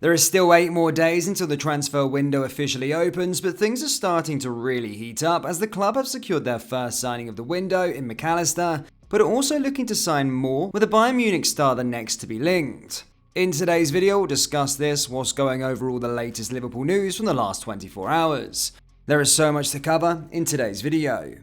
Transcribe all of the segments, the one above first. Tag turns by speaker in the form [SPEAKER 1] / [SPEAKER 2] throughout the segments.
[SPEAKER 1] There is still 8 more days until the transfer window officially opens, but things are starting to really heat up as the club have secured their first signing of the window in McAllister, but are also looking to sign more, with a Bayern Munich star the next to be linked. In today's video, we'll discuss this whilst going over all the latest Liverpool news from the last 24 hours. There is so much to cover in today's video.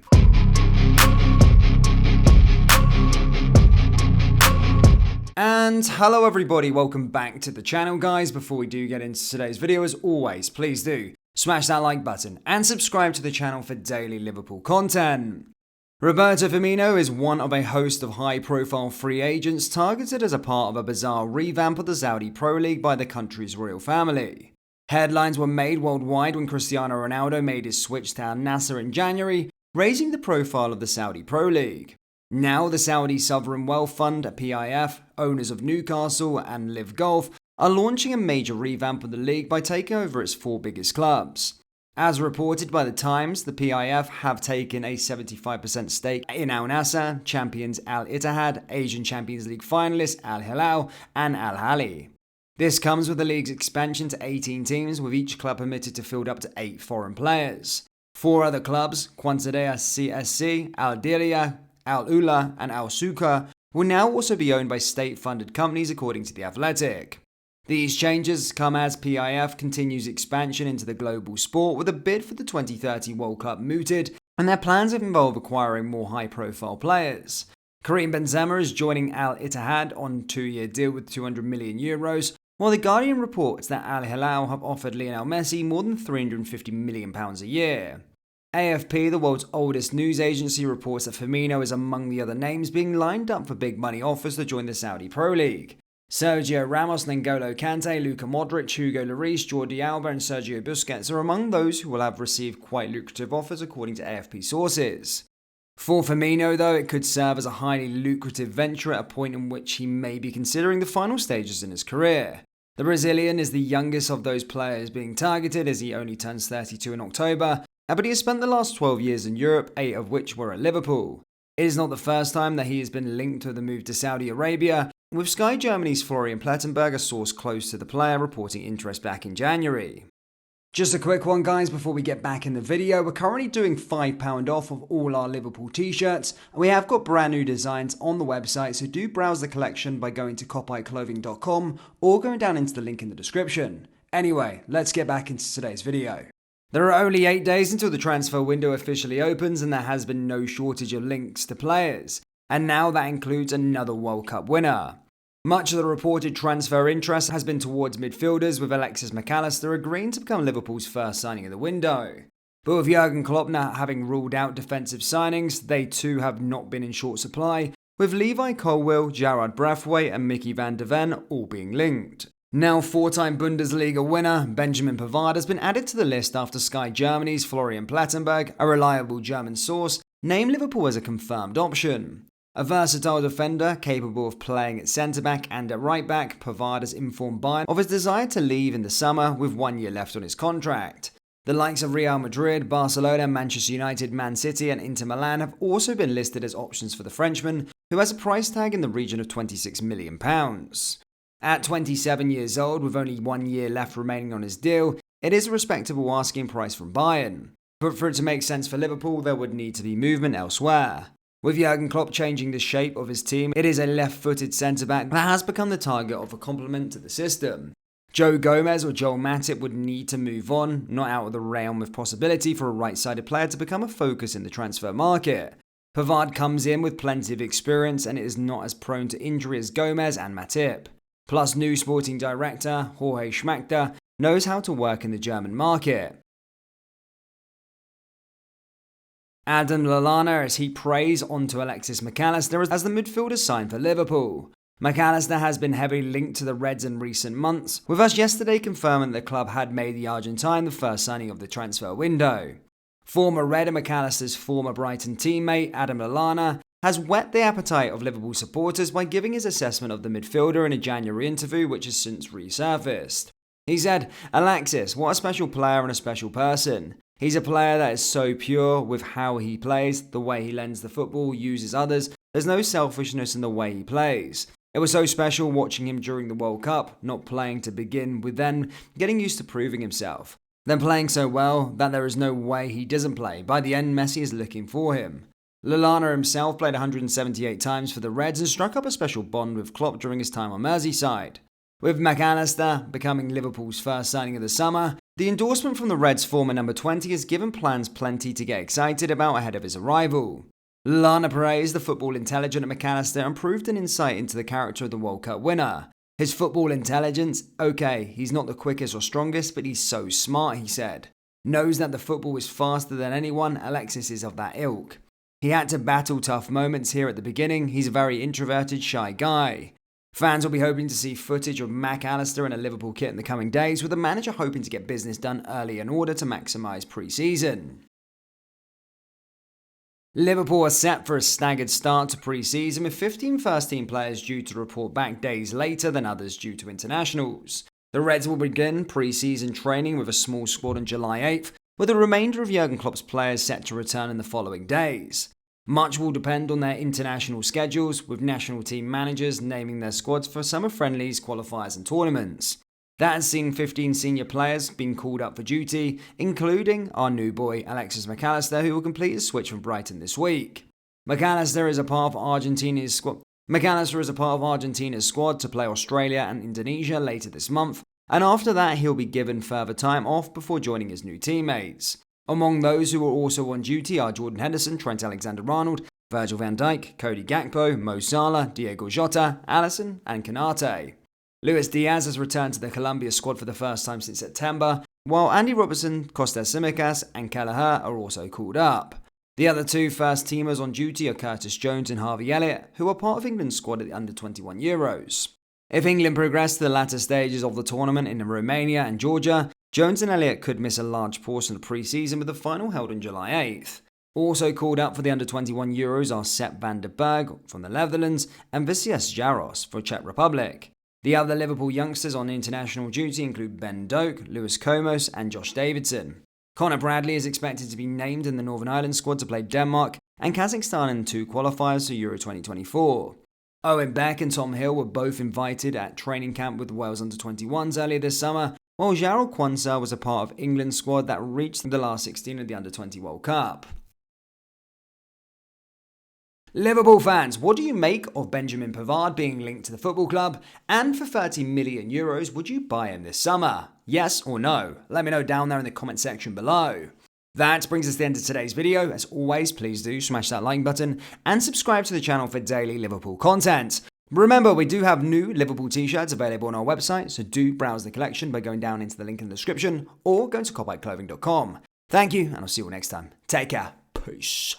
[SPEAKER 1] And hello everybody, welcome back to the channel guys. Before we do get into today's video, as always, please do smash that like button and subscribe to the channel for daily Liverpool content. Roberto Firmino is one of a host of high-profile free agents targeted as a part of a bizarre revamp of the Saudi Pro League by the country's royal family. Headlines were made worldwide when Cristiano Ronaldo made his switch to Al Nassr in January, raising the profile of the Saudi Pro League. Now, the Saudi Sovereign Wealth Fund, PIF, owners of Newcastle and Live Golf, are launching a major revamp of the league by taking over its 4 biggest clubs. As reported by The Times, the PIF have taken a 75% stake in Al Nassr, champions Al Ittihad, Asian Champions League finalists Al Hilal and Al Ahly. This comes with the league's expansion to 18 teams, with each club permitted to field up to 8 foreign players. 4 other clubs, Qansadea CSC, Al Diriyah, Al Ula and Al Suka, will now also be owned by state-funded companies according to The Athletic. These changes come as PIF continues expansion into the global sport, with a bid for the 2030 World Cup mooted, and their plans involve acquiring more high-profile players. Karim Benzema is joining Al Ittihad on a 2-year deal with €200 million, while The Guardian reports that Al Hilal have offered Lionel Messi more than £350 million a year. AFP, the world's oldest news agency, reports that Firmino is among the other names being lined up for big money offers to join the Saudi Pro League. Sergio Ramos, N'Golo Kante, Luka Modric, Hugo Lloris, Jordi Alba and Sergio Busquets are among those who will have received quite lucrative offers according to AFP sources. For Firmino though, it could serve as a highly lucrative venture at a point in which he may be considering the final stages in his career. The Brazilian is the youngest of those players being targeted as he only turns 32 in October, but he has spent the last 12 years in Europe, 8 of which were at Liverpool. It is not the first time that he has been linked to the move to Saudi Arabia, with Sky Germany's Florian Plettenberg, a source close to the player, reporting interest back in January. Just a quick one guys before we get back in the video, we're currently doing £5 off of all our Liverpool t-shirts, and we have got brand new designs on the website, so do browse the collection by going to copyclothing.com or going down into the link in the description. Anyway, let's get back into today's video. There are only 8 days until the transfer window officially opens, and there has been no shortage of links to players. And now that includes another World Cup winner. Much of the reported transfer interest has been towards midfielders, with Alexis McAllister agreeing to become Liverpool's first signing of the window. But with Jurgen Klopp now having ruled out defensive signings, they too have not been in short supply, with Levi Colwill, Gerard Braithwaite and Mickey van der Ven all being linked. Now 4-time Bundesliga winner Benjamin Pavard has been added to the list after Sky Germany's Florian Plettenberg, a reliable German source, named Liverpool as a confirmed option. A versatile defender capable of playing at centre-back and at right-back, Pavard has informed Bayern of his desire to leave in the summer with 1 year left on his contract. The likes of Real Madrid, Barcelona, Manchester United, Man City and Inter Milan have also been listed as options for the Frenchman, who has a price tag in the region of £26 million. At 27 years old, with only 1 year left remaining on his deal, it is a respectable asking price from Bayern. But for it to make sense for Liverpool, there would need to be movement elsewhere. With Jurgen Klopp changing the shape of his team, it is a left-footed centre-back that has become the target of a compliment to the system. Joe Gomez or Joel Matip would need to move on, not out of the realm of possibility for a right-sided player to become a focus in the transfer market. Pavard comes in with plenty of experience and is not as prone to injury as Gomez and Matip. Plus, new sporting director Jorge Schmachter knows how to work in the German market. Adam Lallana as he prays onto Alexis McAllister as the midfielder signed for Liverpool. McAllister has been heavily linked to the Reds in recent months, with us yesterday confirming the club had made the Argentine the first signing of the transfer window. Former Red and McAllister's former Brighton teammate Adam Lallana has whet the appetite of Liverpool supporters by giving his assessment of the midfielder in a January interview which has since resurfaced. He said, "Alexis, what a special player and a special person. He's a player that is so pure with how he plays, the way he lends the football, uses others. There's no selfishness in the way he plays. It was so special watching him during the World Cup, not playing to begin with, then getting used to proving himself. Then playing so well that there is no way he doesn't play. By the end, Messi is looking for him. Lallana himself played 178 times for the Reds and struck up a special bond with Klopp during his time on Merseyside. With McAllister becoming Liverpool's first signing of the summer, the endorsement from the Reds' former number 20 has given plans plenty to get excited about ahead of his arrival. Lallana praised the football intelligent at McAllister and proved an insight into the character of the World Cup winner. His football intelligence? Okay, he's not the quickest or strongest, but he's so smart, he said. Knows that the football is faster than anyone, Alexis is of that ilk. He had to battle tough moments here at the beginning, he's a very introverted, shy guy. Fans will be hoping to see footage of McAllister in a Liverpool kit in the coming days, with the manager hoping to get business done early in order to maximise pre-season. Liverpool are set for a staggered start to pre-season, with 15 first-team players due to report back days later than others due to internationals. The Reds will begin pre-season training with a small squad on July 8th, with the remainder of Jurgen Klopp's players set to return in the following days. Much will depend on their international schedules, with national team managers naming their squads for summer friendlies, qualifiers and tournaments. That has seen 15 senior players being called up for duty, including our new boy Alexis McAllister, who will complete his switch from Brighton this week. McAllister is a part of Argentina's squad to play Australia and Indonesia later this month, and after that he'll be given further time off before joining his new teammates. Among those who are also on duty are Jordan Henderson, Trent Alexander-Arnold, Virgil van Dijk, Cody Gakpo, Mo Salah, Diego Jota, Alisson and Konate. Luis Diaz has returned to the Colombia squad for the first time since September, while Andy Robertson, Costas Tsimikas and Kelleher are also called up. The other two first-teamers on duty are Curtis Jones and Harvey Elliott, who are part of England's squad at the Under-21 Euros. If England progress to the latter stages of the tournament in Romania and Georgia, Jones and Elliott could miss a large portion of the pre-season, with the final held on July 8th. Also called up for the Under-21 Euros are Sepp van der Berg from the Netherlands and Vicius Jaros for Czech Republic. The other Liverpool youngsters on international duty include Ben Doak, Lewis Komos and Josh Davidson. Connor Bradley is expected to be named in the Northern Ireland squad to play Denmark and Kazakhstan in 2 qualifiers for Euro 2024. Owen Beck and Tom Hill were both invited at training camp with the Wales Under-21s earlier this summer, while Jarrell Quansah was a part of England's squad that reached the last 16 of the Under-20 World Cup. Liverpool fans, what do you make of Benjamin Pavard being linked to the football club? And for €30 million, would you buy him this summer? Yes or no? Let me know down there in the comment section below. That brings us to the end of today's video. As always, please do smash that like button and subscribe to the channel for daily Liverpool content. Remember, we do have new Liverpool t-shirts available on our website, so do browse the collection by going down into the link in the description or going to copyclothing.com. Thank you, and I'll see you all next time. Take care. Peace.